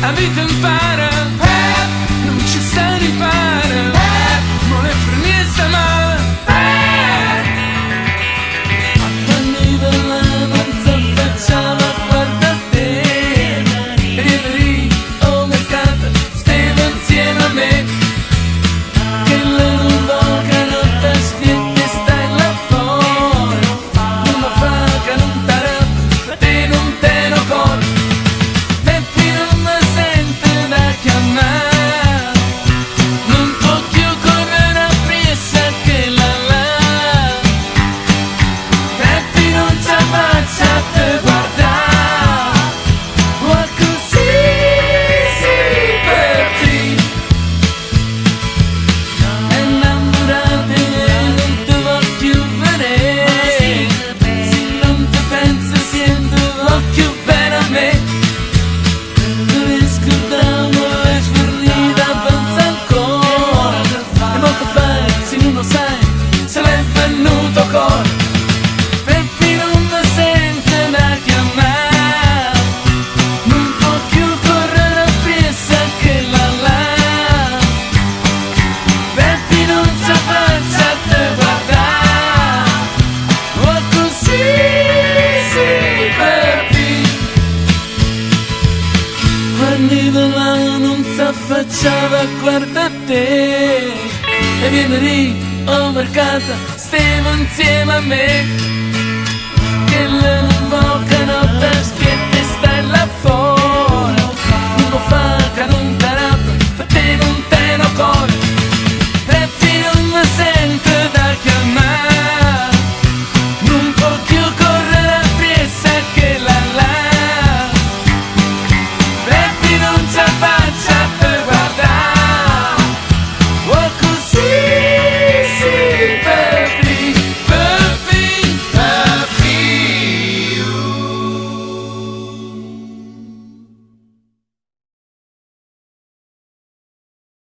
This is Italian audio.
la vita impara, non ci sta riparo, vuole farmi sta male. Quando la non si facciava guarda te, e vieni o mercato, stiamo insieme a me, che non voca non ti spieghi, stai là fuori, non mi fa che non t'arrabbi, te non te lo corri. Peppi non mi sente da chiamare, non può più correre appresso che la là. Peppi non ci faccia a te guardare, o così, sì, Peppi. Quando là non si affacciava guarda te, e viene lì o mercato, stiamo insieme a me, che le non voca